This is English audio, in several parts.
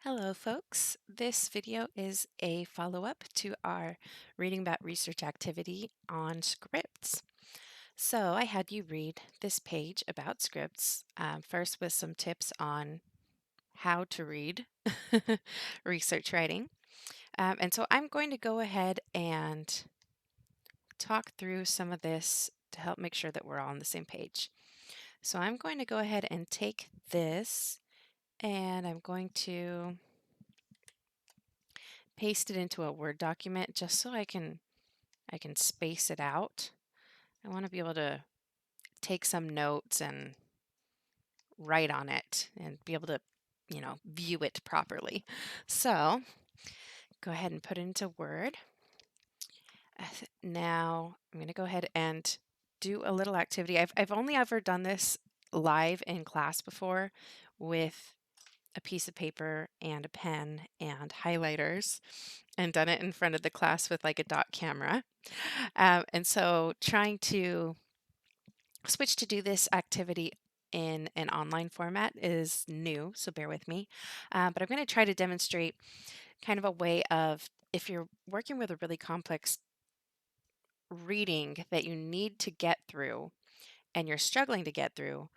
Hello, folks. This video is a follow-up to our reading about research activity on scripts. So I had you read this page about scripts, first with some tips on how to read research writing. And so I'm going to go ahead and talk through some of this to help make sure that we're all on the same page. So I'm going to go ahead and take this and I'm going to paste it into a Word document just so I can space it out. I want to be able to take some notes and write on it and be able to, view it properly. So go ahead and put it into Word. Now I'm going to go ahead and do a little activity. I've only ever done this live in class before with a piece of paper and a pen and highlighters and done it in front of the class with like a dot camera. And so trying to switch to do this activity in an online format is new, so bear with me. But I'm going to try to demonstrate kind of a way of if you're working with a really complex reading that you need to get through and you're struggling to get through,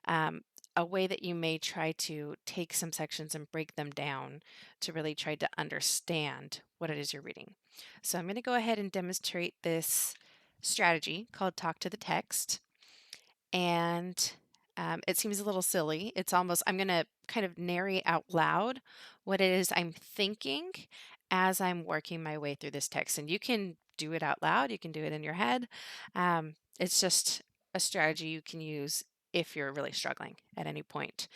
um, a way that you may try to take some sections and break them down to really try to understand what it is you're reading. So I'm going to go ahead and demonstrate this strategy called Talk to the Text. And it seems a little silly. It's almost, I'm going to kind of narrate out loud what it is I'm thinking as I'm working my way through this text. And you can do it out loud, you can do it in your head. It's just a strategy you can use if you're really struggling at any point.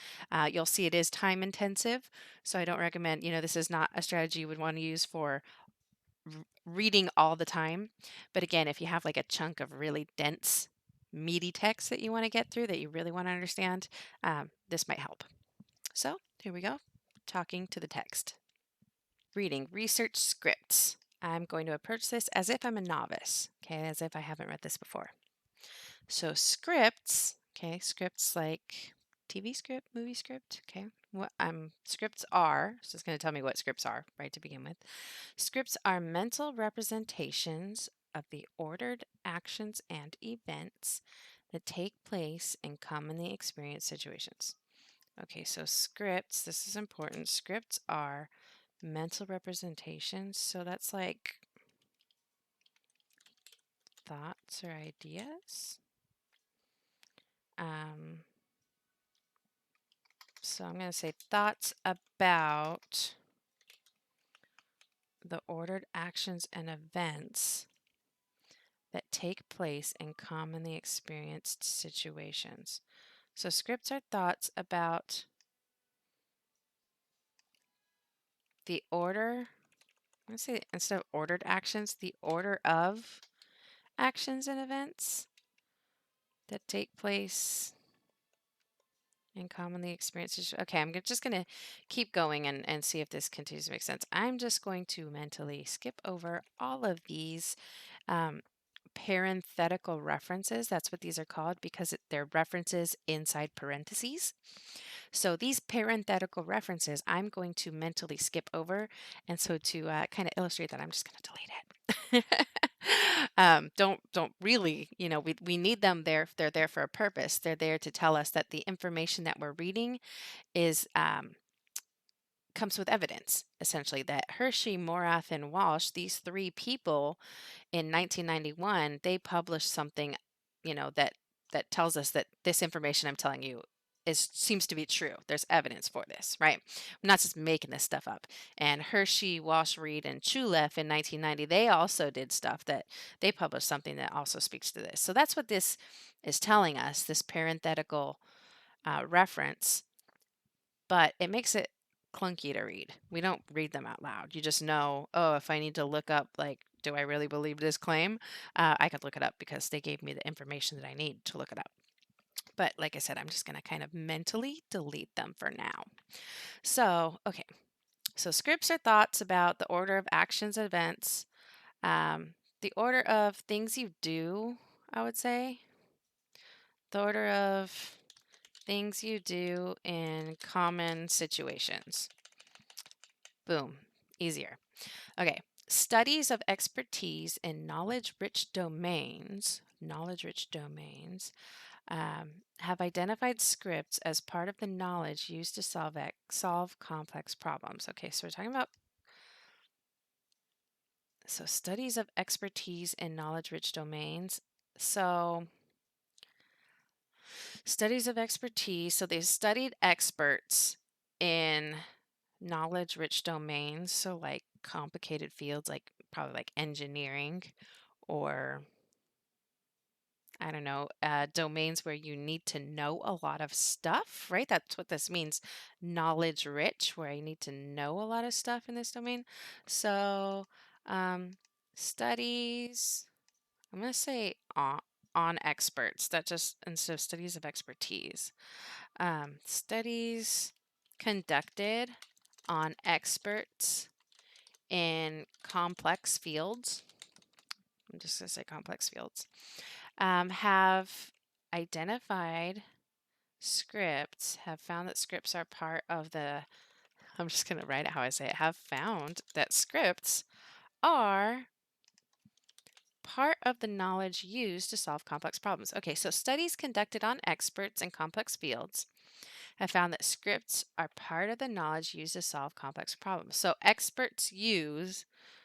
You'll see it is time intensive, so I don't recommend, this is not a strategy you would want to use for reading all the time. But again, if you have like a chunk of really dense, meaty text that you want to get through, that you really want to understand, this might help. So here we go, talking to the text. Reading research scripts. I'm going to approach this as if I'm a novice, okay, as if I haven't read this before. So scripts, okay, scripts like TV script, movie script, okay. What scripts are, so it's going to tell me what scripts are, right, to begin with. Scripts are mental representations of the ordered actions and events that take place in commonly experienced situations. Okay, so scripts, this is important. Scripts are mental representations, so that's like thoughts or ideas. Um, so I'm going to say thoughts about the ordered actions and events that take place in commonly experienced situations. So scripts are thoughts about the order, I'm going to say instead of ordered actions, the order of actions and events that take place in commonly experienced situations. Okay, I'm just going to keep going and see if this continues to make sense. I'm just going to mentally skip over all of these parenthetical references. That's what these are called because they're references inside parentheses. So these parenthetical references, I'm going to mentally skip over. And so to kind of illustrate that, I'm just going to delete it. Don't really, we need them there. They're there for a purpose. They're there to tell us that the information that we're reading is comes with evidence, essentially, that Hershey, Morath, and Walsh, these three people in 1991, they published something, that tells us that this information I'm telling you seems to be true. There's evidence for this, right? I'm not just making this stuff up. And Hershey, Walsh, Reed, and Chuleff in 1990, they also did stuff that they published something that also speaks to this. So that's what this is telling us, this parenthetical reference, but it makes it clunky to read. We don't read them out loud. You just know, oh, if I need to look up, like, do I really believe this claim? I could look it up because they gave me the information that I need to look it up. But like I said, I'm just going to kind of mentally delete them for now. So, okay. So scripts are thoughts about the order of actions and events, the order of things you do, I would say. The order of things you do in common situations. Boom. Easier. Okay. Studies of expertise in knowledge-rich domains have identified scripts as part of the knowledge used to solve complex problems. Okay, so we're talking about studies of expertise in knowledge-rich domains. So studies of expertise. So they studied experts in knowledge-rich domains. So like complicated fields, like probably like engineering or I don't know, domains where you need to know a lot of stuff, right? That's what this means. Knowledge rich, where I need to know a lot of stuff in this domain. So, um, studies, I'm going to say on experts, that just instead of studies of expertise. Studies conducted on experts in complex fields. I'm just going to say complex fields. Have identified scripts, have found that scripts are part of the, I'm just going to write it how I say it, have found that scripts are part of the knowledge used to solve complex problems. Okay, so studies conducted on experts in complex fields have found that scripts are part of the knowledge used to solve complex problems. So experts use,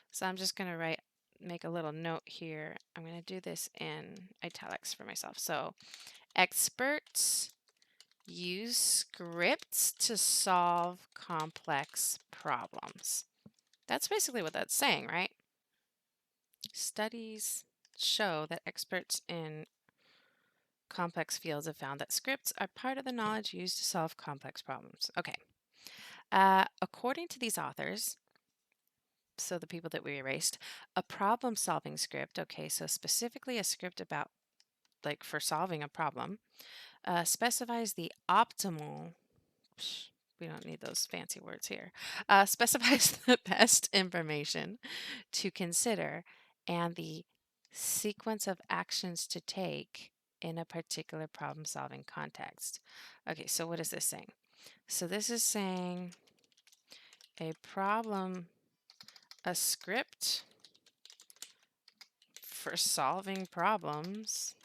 so I'm just going to make a little note here. I'm going to do this in italics for myself. So experts use scripts to solve complex problems. That's basically what that's saying, right? Studies show that experts in complex fields have found that scripts are part of the knowledge used to solve complex problems. Okay. According to these authors, so the people that we erased, a problem-solving script, okay, so specifically a script about, like, for solving a problem, specifies the optimal, we don't need those fancy words here, specifies the best information to consider and the sequence of actions to take in a particular problem-solving context. Okay, so what is this saying? So this is saying a script for solving problems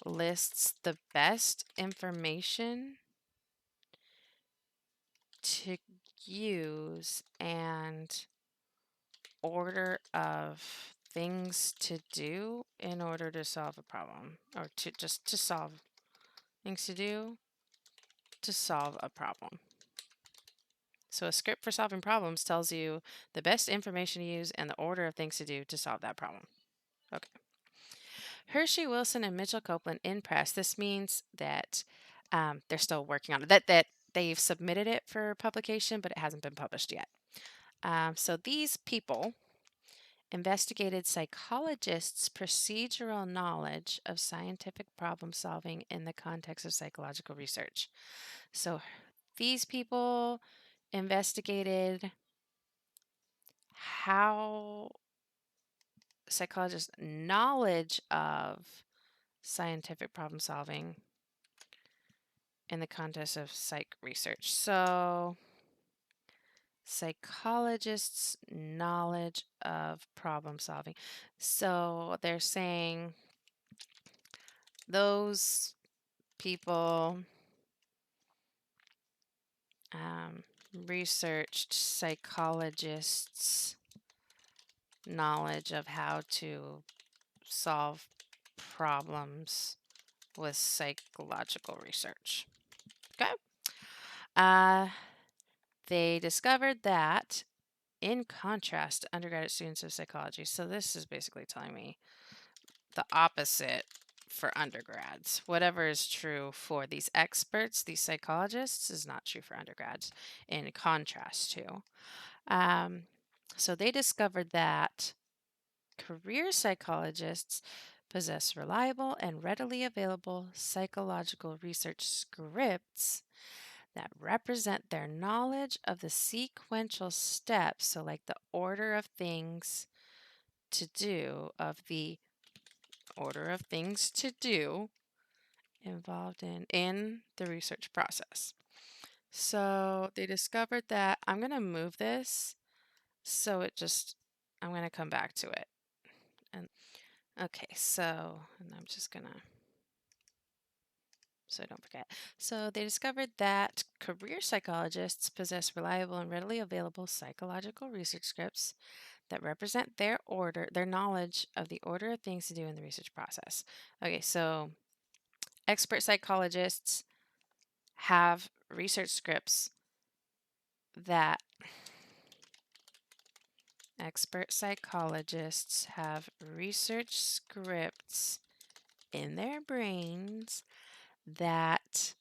lists the best information to use and order of things to do in order to solve a problem, or to solve things to do to solve a problem. So a script for solving problems tells you the best information to use and the order of things to do to solve that problem. Okay. Hershey, Wilson, and Mitchell Copeland in press. This means that they're still working on it. That they've submitted it for publication, but it hasn't been published yet. So these people investigated psychologists' procedural knowledge of scientific problem solving in the context of psychological research. So these people investigated how psychologists' knowledge of scientific problem solving in the context of psych research. So psychologists' knowledge of problem solving. So they're saying those people researched psychologists' knowledge of how to solve problems with psychological research. Okay. They discovered that in contrast to undergraduate students of psychology, so this is basically telling me the opposite for undergrads. Whatever is true for these experts, these psychologists, is not true for undergrads, in contrast to. So they discovered that career psychologists possess reliable and readily available psychological research scripts that represent their knowledge of the sequential steps, so like the order of things to do, involved in the research process. So they discovered that I'm going to move this so I'm going to come back to it. And okay, and I'm just going to, so I don't forget. So they discovered that career psychologists possess reliable and readily available psychological research scripts that represent their knowledge of the order of things to do in the research process. Okay, so expert psychologists have research scripts that expert psychologists have research scripts in their brains that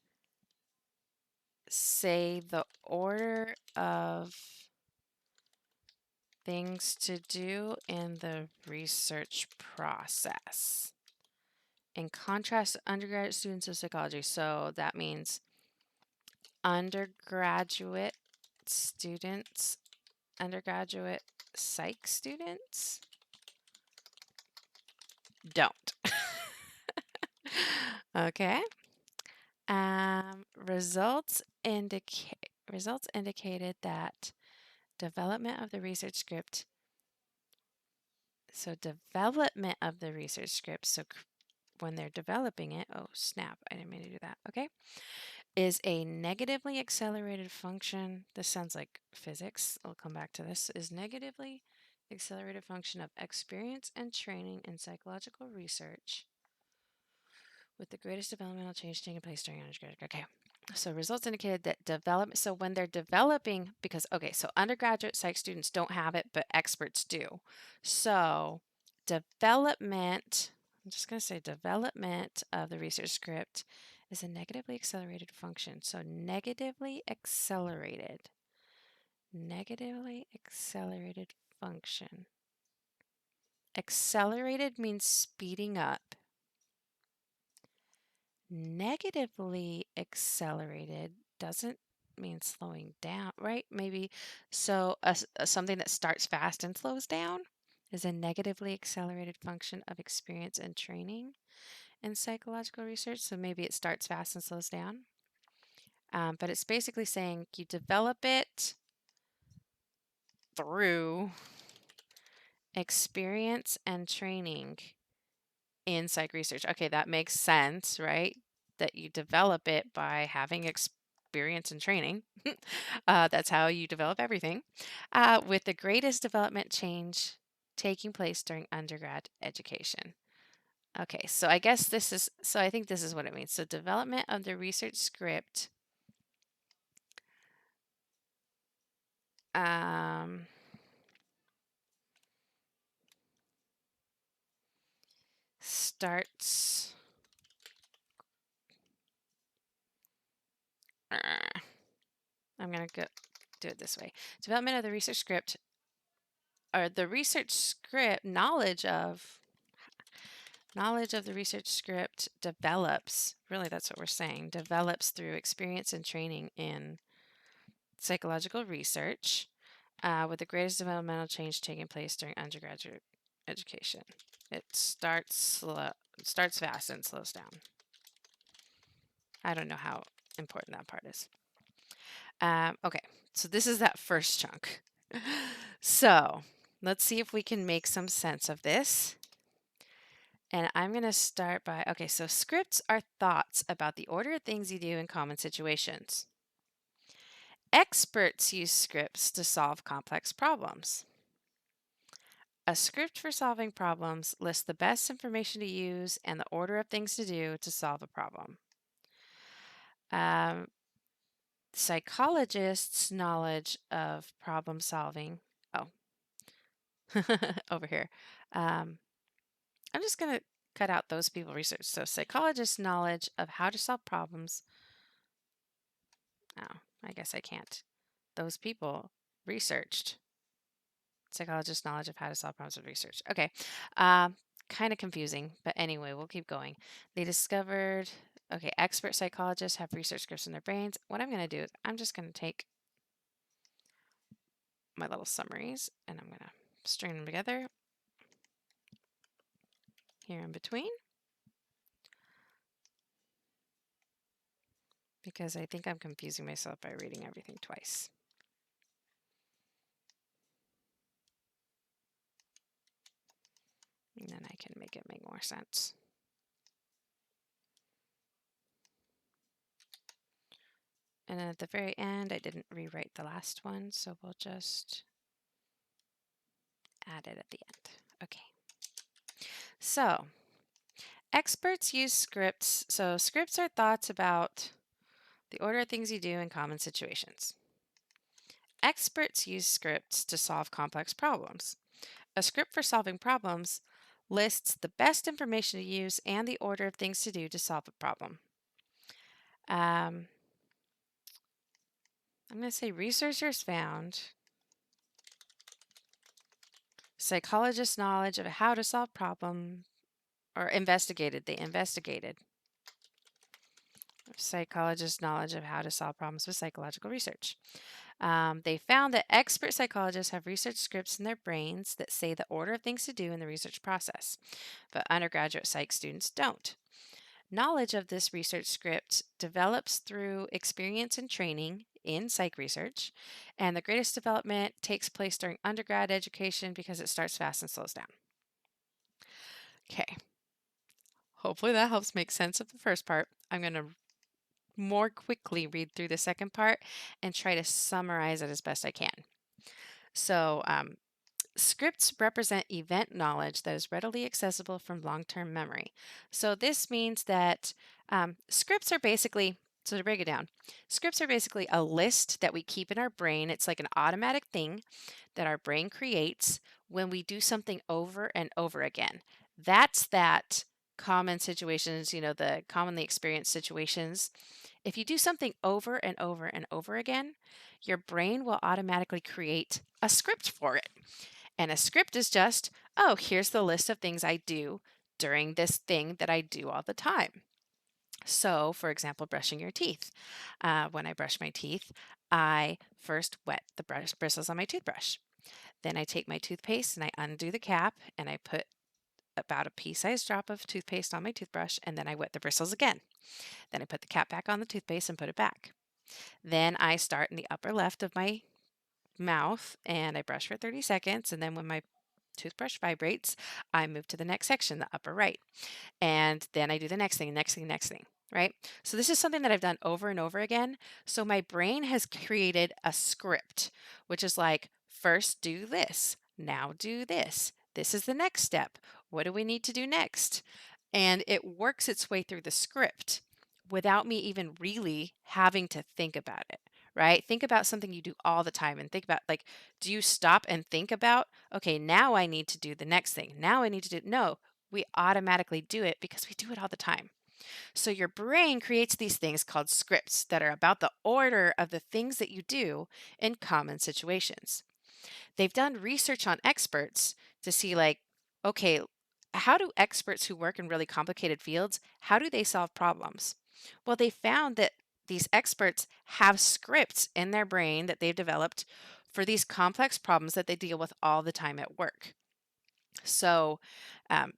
say the order of things to do in the research process. In contrast to undergraduate students of psychology, so that means undergraduate psych students don't. Okay. Results indicated that development of the research script. So development of the research script. So when they're developing it, oh snap, I didn't mean to do that. Okay, is a negatively accelerated function. This sounds like physics. I'll come back to this. Is negatively accelerated function of experience and training in psychological research with the greatest developmental change taking place during undergraduate. Okay. So results indicated that so when they're developing, so undergraduate psych students don't have it, but experts do. So development, I'm just going to say development of the research script is a negatively accelerated function. So negatively accelerated function. Accelerated means speeding up. Negatively accelerated doesn't mean slowing down, right? Maybe so something that starts fast and slows down is a negatively accelerated function of experience and training in psychological research. So maybe it starts fast and slows down. But it's basically saying you develop it through experience and training in psych research. Okay, that makes sense, right? That you develop it by having experience and training. That's how you develop everything. With the greatest development change taking place during undergrad education. Okay, so I guess I think this is what it means. So development of the research script starts I'm going to do it this way. Development of the research script, or the research script, knowledge of the research script develops, really that's what we're saying, develops through experience and training in psychological research, with the greatest developmental change taking place during undergraduate education. It starts fast and slows down. I don't know how important that part is. Okay, so this is that first chunk. So let's see if we can make some sense of this. And I'm going to start by, okay, so scripts are thoughts about the order of things you do in common situations. Experts use scripts to solve complex problems. A script for solving problems lists the best information to use and the order of things to do to solve a problem. Psychologists' knowledge of problem solving. Oh, over here. I'm just going to cut out those people research. So psychologists' knowledge of how to solve problems. Oh, I guess I can't. Those people researched. Psychologists' knowledge of how to solve problems with research. Okay. Kind of confusing, but anyway, we'll keep going. They discovered, okay, expert psychologists have research scripts in their brains. What I'm going to do is I'm just going to take my little summaries and I'm going to string them together here in between. because I think I'm confusing myself by reading everything twice. And then I can make it make more sense. And then at the very end, I didn't rewrite the last one, so we'll just add it at the end. Okay. So, experts use scripts. So, scripts are thoughts about the order of things you do in common situations. Experts use scripts to solve complex problems. A script for solving problems lists the best information to use and the order of things to do to solve a problem. I'm going to say researchers found psychologists' knowledge of how to solve problems, or they investigated psychologists' knowledge of how to solve problems with psychological research. They found that expert psychologists have research scripts in their brains that say the order of things to do in the research process, but undergraduate psych students don't. Knowledge of this research script develops through experience and training in psych research, and the greatest development takes place during undergrad education because it starts fast and slows down. Okay, hopefully that helps make sense of the first part. I'm going to more quickly read through the second part and try to summarize it as best I can. So, scripts represent event knowledge that is readily accessible from long-term memory. So this means that scripts are basically, so to break it down, scripts are basically a list that we keep in our brain. It's like an automatic thing that our brain creates when we do something over and over again. That's that common situations, the commonly experienced situations. If you do something over and over and over again, your brain will automatically create a script for it. And a script is just, oh, here's the list of things I do during this thing that I do all the time. So, for example, brushing your teeth. When I brush my teeth, I first wet the bristles on my toothbrush. Then I take my toothpaste and I undo the cap and I put about a pea-sized drop of toothpaste on my toothbrush, and then I wet the bristles again. Then I put the cap back on the toothpaste and put it back. Then I start in the upper left of my mouth and I brush for 30 seconds, and then when my toothbrush vibrates, I move to the next section, the upper right. And then I do the next thing, next thing, right? So this is something that I've done over and over again. So my brain has created a script, which is like, first do this, now do this. This is the next step. What do we need to do next? And it works its way through the script without me even really having to think about it, right? Think about something you do all the time and think about, like, do you stop and think about, okay, now I need to do the next thing. Now I need to do, no, we automatically do it because we do it all the time. So your brain creates these things called scripts that are about the order of the things that you do in common situations. They've done research on experts to see, like, okay, how do experts who work in really complicated fields, how do they solve problems? Well, they found that these experts have scripts in their brain that they've developed for these complex problems that they deal with all the time at work. So,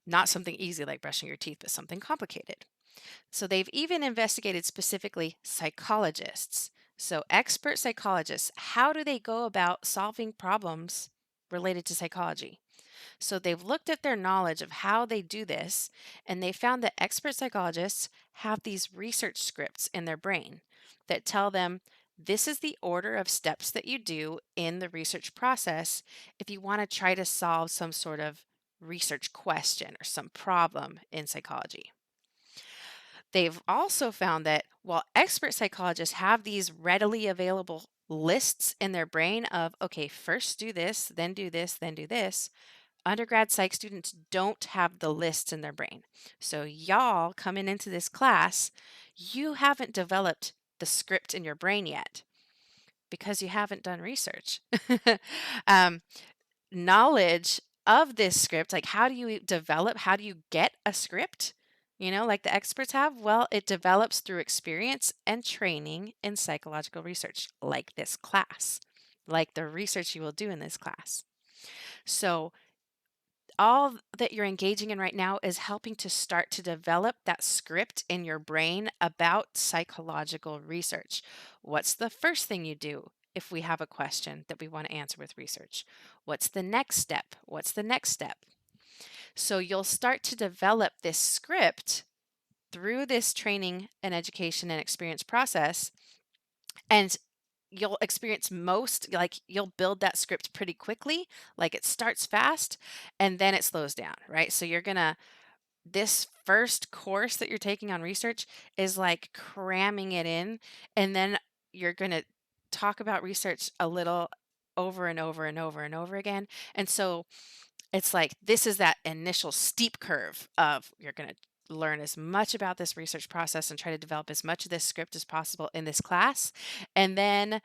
not something easy like brushing your teeth, but something complicated. So, they've even investigated specifically psychologists. So, expert psychologists, how do they go about solving problems related to psychology? So, they've looked at their knowledge of how they do this, and they found that expert psychologists have these research scripts in their brain that tell them this is the order of steps that you do in the research process if you want to try to solve some sort of research question or some problem in psychology. They've also found that while expert psychologists have these readily available lists in their brain of, okay, first do this, then do this, then do this, undergrad psych students don't have the lists in their brain. So, y'all coming into this class, you haven't developed the script in your brain yet because you haven't done research. um, Knowledge of this script, like how do you develop, how do you get a script? Like the experts have? Well, it develops through experience and training in psychological research, like this class, like the research you will do in this class. So, all that you're engaging in right now is helping to start to develop that script in your brain about psychological research. What's the first thing you do if we have a question that we want to answer with research? What's the next step? What's the next step? So you'll start to develop this script through this training and education and experience process, and you'll experience most, like you'll build that script pretty quickly. Like it starts fast and then it slows down, right? So you're gonna, this first course that you're taking on research is like cramming it in, and then you're gonna talk about research a little over and over and over and over again. And so it's like this is that initial steep curve of you're going to learn as much about this research process and try to develop as much of this script as possible in this class. And then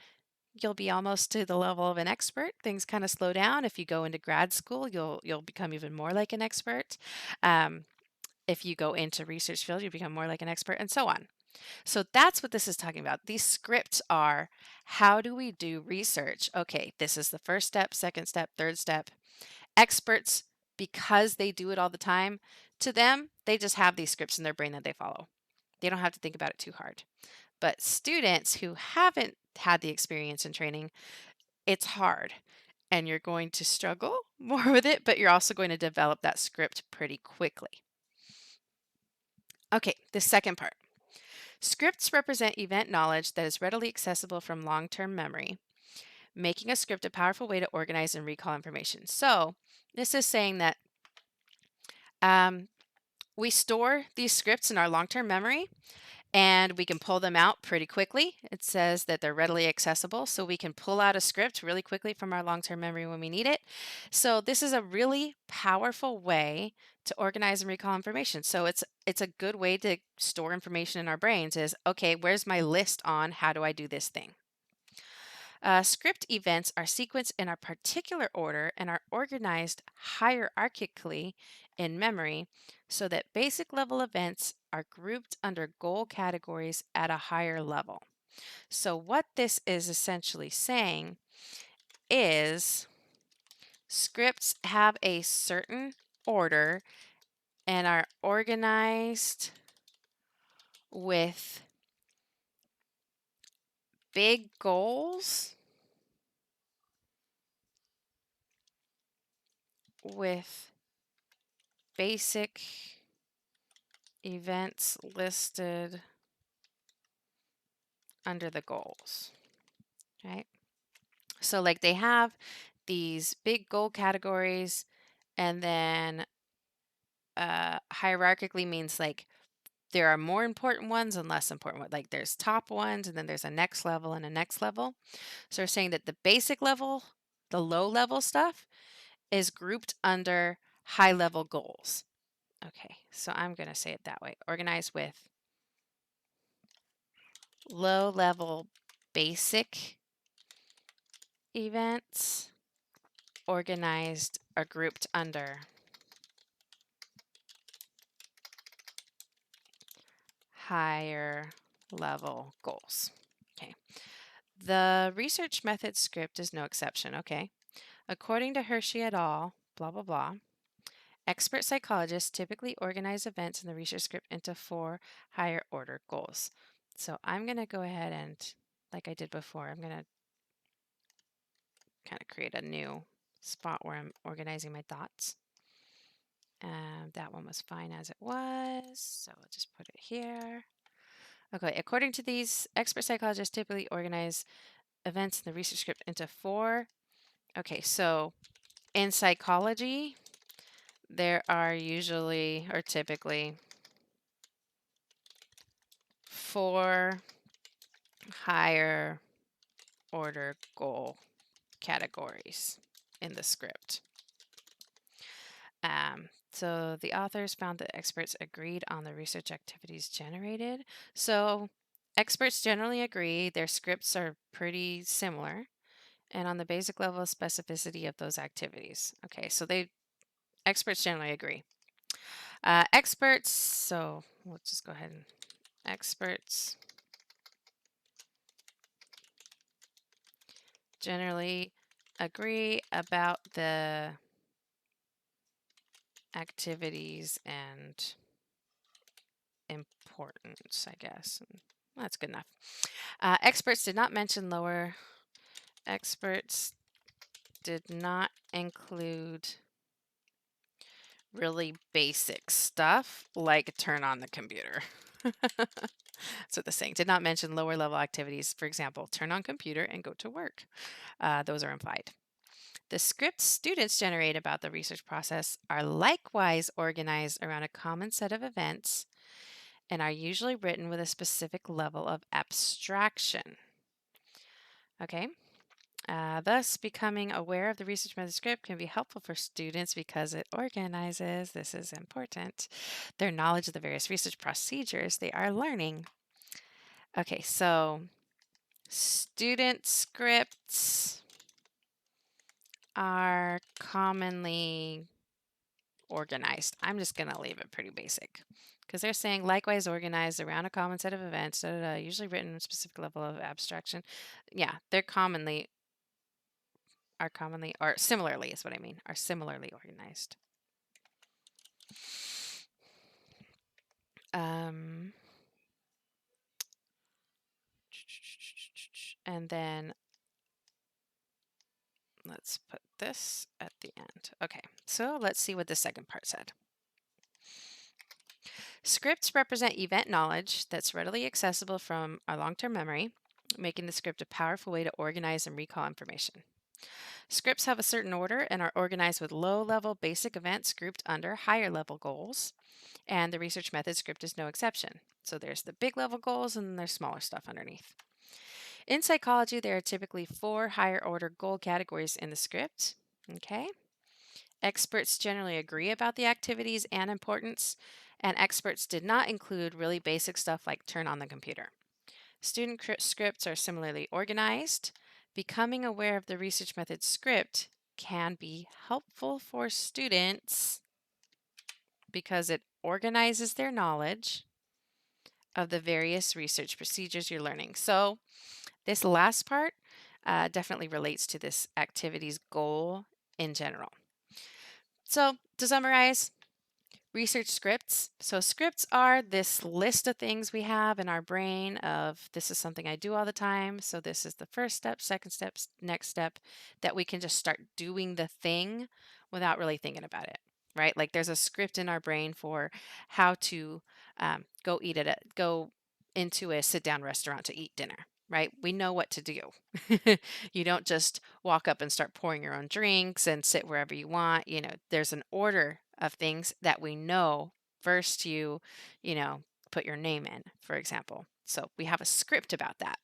you'll be almost to the level of an expert. Things kind of slow down. If you go into grad school, you'll become even more like an expert. If you go into research field, you become more like an expert, and so on. So that's what this is talking about. These scripts are, how do we do research? Okay, this is the first step, second step, third step. Experts, because they do it all the time, to them, they just have these scripts in their brain that they follow. They don't have to think about it too hard. But students who haven't had the experience and training, it's hard. And you're going to struggle more with it, but you're also going to develop that script pretty quickly. Okay, the second part. Scripts represent event knowledge that is readily accessible from long-term memory, making a script a powerful way to organize and recall information. So this is saying that we store these scripts in our long-term memory, and we can pull them out pretty quickly. It says that they're readily accessible, so we can pull out a script really quickly from our long-term memory when we need it. So this is a really powerful way to organize and recall information. So it's a good way to store information in our brains is, okay, where's my list on how do I do this thing? Script events are sequenced in a particular order and are organized hierarchically in memory so that basic level events are grouped under goal categories at a higher level. So what this is essentially saying is scripts have a certain order and are organized with big goals, with basic events listed under the goals, right? So like they have these big goal categories, and then hierarchically means like there are more important ones and less important ones. Like there's top ones, and then there's a next level and a next level. So we're saying that the basic level, the low level stuff is grouped under high level goals. Okay, so I'm going to say it that way. Organized with low level basic events, organized or grouped under higher level goals. Okay. The research method script is no exception. Okay. According to Hershey et al., blah, blah, blah, expert psychologists typically organize events in the research script into 4 higher order goals. So I'm going to go ahead and, like I did before, I'm going to kind of create a new spot where I'm organizing my thoughts. That one was fine as it was, so I'll just put it here. Okay, according to these, expert psychologists typically organize events in the research script into 4. Okay, so in psychology, there are usually or typically 4 higher order goal categories in the script. So the authors found that experts agreed on the research activities generated. So experts generally agree their scripts are pretty similar and on the basic level of specificity of those activities. Okay, so experts generally agree. Experts, so we'll just go ahead and experts generally agree about the activities and importance, I guess. That's good enough. Experts did not mention lower. Experts did not include really basic stuff like turn on the computer. That's what the saying. Did not mention lower level activities. For example, turn on computer and go to work. Those are implied. The scripts students generate about the research process are likewise organized around a common set of events and are usually written with a specific level of abstraction. Okay. Thus, becoming aware of the research method script can be helpful for students because it organizes, this is important, their knowledge of the various research procedures they are learning. Okay, so student scripts are commonly organized. I'm just going to leave it pretty basic because they're saying likewise organized around a common set of events, usually written in a specific level of abstraction. Yeah, they're commonly or similarly is what I mean, are similarly organized. And then let's put this at the end. Okay, so let's see what the second part said. Scripts represent event knowledge that's readily accessible from our long-term memory, making the script a powerful way to organize and recall information. Scripts have a certain order and are organized with low-level basic events grouped under higher-level goals, and the research method script is no exception. So there's the big level goals and there's smaller stuff underneath. In psychology, there are typically 4 higher order goal categories in the script. Okay. Experts generally agree about the activities and importance, and experts did not include really basic stuff like turn on the computer. Student scripts are similarly organized. Becoming aware of the research method script can be helpful for students because it organizes their knowledge of the various research procedures you're learning. So this last part definitely relates to this activity's goal in general. So to summarize, research scripts. So scripts are this list of things we have in our brain of this is something I do all the time. So this is the first step, second step, next step that we can just start doing the thing without really thinking about it, right? Like there's a script in our brain for how to go into a sit down restaurant to eat dinner. Right? We know what to do. You don't just walk up and start pouring your own drinks and sit wherever you want. There's an order of things that we know. First, put your name in, for example. So we have a script about that.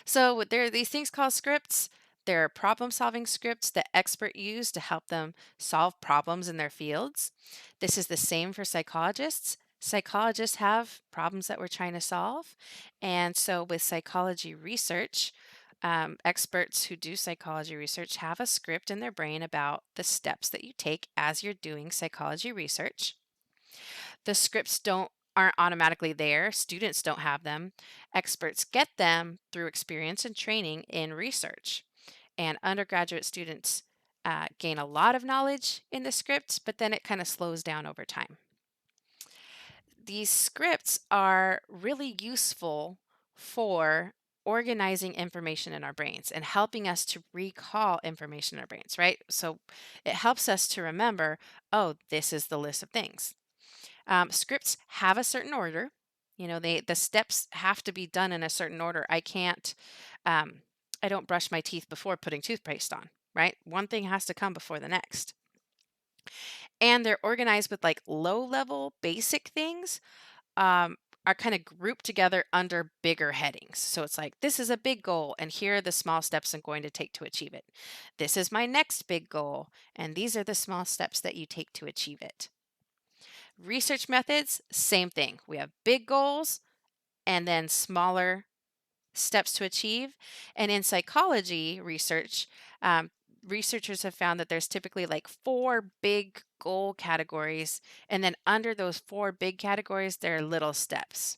So there are these things called scripts. There are problem-solving scripts that experts use to help them solve problems in their fields. This is the same for psychologists. Psychologists have problems that we're trying to solve. And so with psychology research, experts who do psychology research have a script in their brain about the steps that you take as you're doing psychology research. The scripts aren't automatically there. Students don't have them. Experts get them through experience and training in research. And undergraduate students gain a lot of knowledge in the script, but then it kind of slows down over time. These scripts are really useful for organizing information in our brains and helping us to recall information in our brains, right? So it helps us to remember, oh, this is the list of things. Scripts have a certain order. The steps have to be done in a certain order. I don't brush my teeth before putting toothpaste on, right? One thing has to come before the next. And they're organized with like low level basic things are kind of grouped together under bigger headings. So it's like, this is a big goal, and here are the small steps I'm going to take to achieve it. This is my next big goal, and these are the small steps that you take to achieve it. Research methods, same thing. We have big goals and then smaller steps to achieve. And in psychology research, researchers have found that there's typically like 4 big goal categories, and then under those 4 big categories, there are little steps.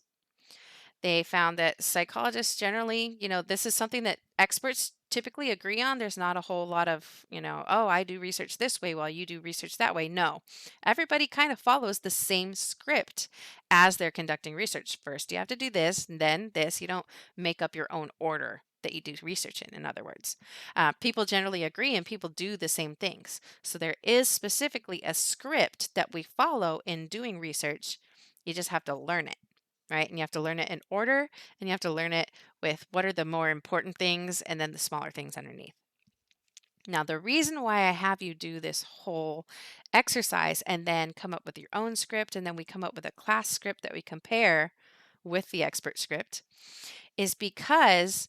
They found that psychologists generally, this is something that experts typically agree on. There's not a whole lot of, oh, I do research this way while you do research that way. No, everybody kind of follows the same script as they're conducting research. First, you have to do this, and then this. You don't make up your own order that you do research in other words. People generally agree and people do the same things. So there is specifically a script that we follow in doing research. You just have to learn it, right? And you have to learn it in order, and you have to learn it with what are the more important things and then the smaller things underneath. Now, the reason why I have you do this whole exercise and then come up with your own script, and then we come up with a class script that we compare with the expert script, is because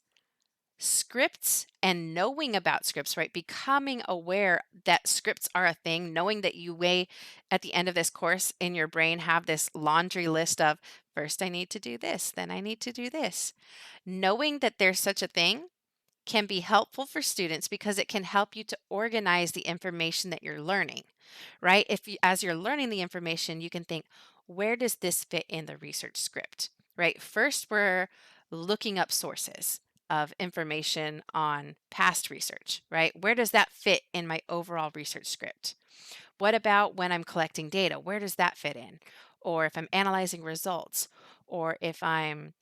scripts and knowing about scripts, right? Becoming aware that scripts are a thing, knowing that you may, at the end of this course in your brain, have this laundry list of first I need to do this, then I need to do this. Knowing that there's such a thing can be helpful for students because it can help you to organize the information that you're learning, right? If you, as you're learning the information, you can think, where does this fit in the research script, right? First, we're looking up sources of information on past research, right? Where does that fit in my overall research script? What about when I'm collecting data? Where does that fit in? Or if I'm analyzing results, or if I'm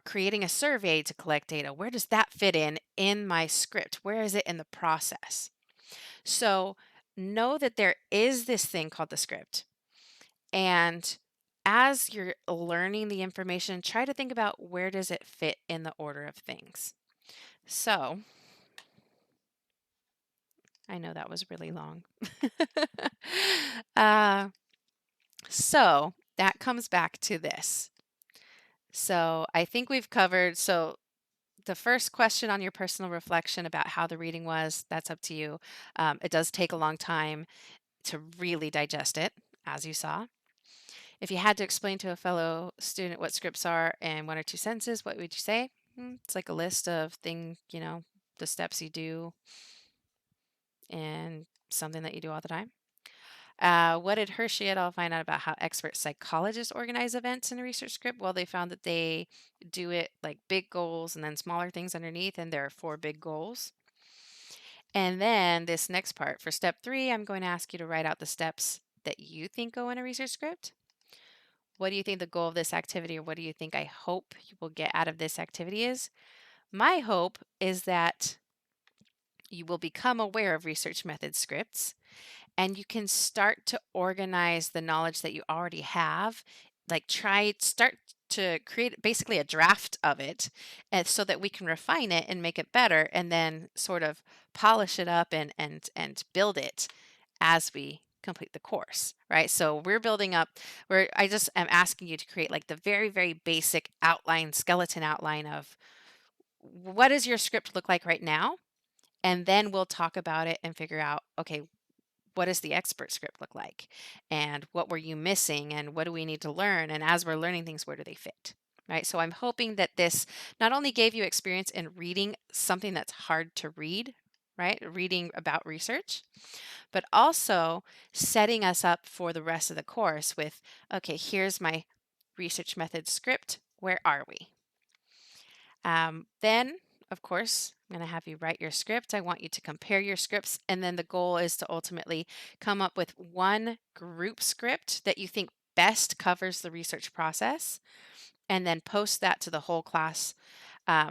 creating a survey to collect data, where does that fit in my script? Where is it in the process? So know that there is this thing called the script. And as you're learning the information, try to think about where does it fit in the order of things. So I know that was really long. uh, so that comes back to this. So I think we've covered, so the first question on your personal reflection about how the reading was, that's up to you. It does take a long time to really digest it, as you saw. If you had to explain to a fellow student what scripts are in 1 or 2 sentences, what would you say? It's like a list of things, the steps you do and something that you do all the time. What did Hershey et al. Find out about how expert psychologists organize events in a research script? Well, they found that they do it like big goals and then smaller things underneath, and there are 4 big goals. And then this next part, for step 3, I'm going to ask you to write out the steps that you think go in a research script. What do you think the goal of this activity, or what do you think I hope you will get out of this activity is? My hope is that you will become aware of research method scripts and you can start to organize the knowledge that you already have, like start to create basically a draft of it, and so that we can refine it and make it better, and then sort of polish it up and build it as we complete the course, right? So we're building up, where I just am asking you to create like the very, very basic outline, skeleton outline of what does your script look like right now? And then we'll talk about it and figure out, okay, what does the expert script look like? And what were you missing? And what do we need to learn? And as we're learning things, where do they fit? Right. So I'm hoping that this not only gave you experience in reading something that's hard to read, right? Reading about research, but also setting us up for the rest of the course with, okay, here's my research method script. Where are we? Then, of course, I'm going to have you write your script. I want you to compare your scripts, and then the goal is to ultimately come up with one group script that you think best covers the research process, and then post that to the whole class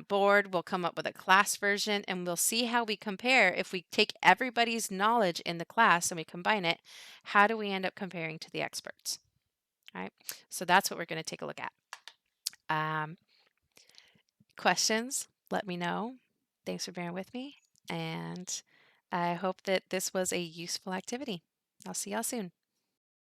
board. We'll come up with a class version, and we'll see how we compare. If we take everybody's knowledge in the class and we combine it, how do we end up comparing to the experts? All right, so that's what we're going to take a look at. Questions, let me know. Thanks for bearing with me, and I hope that this was a useful activity. I'll see y'all soon.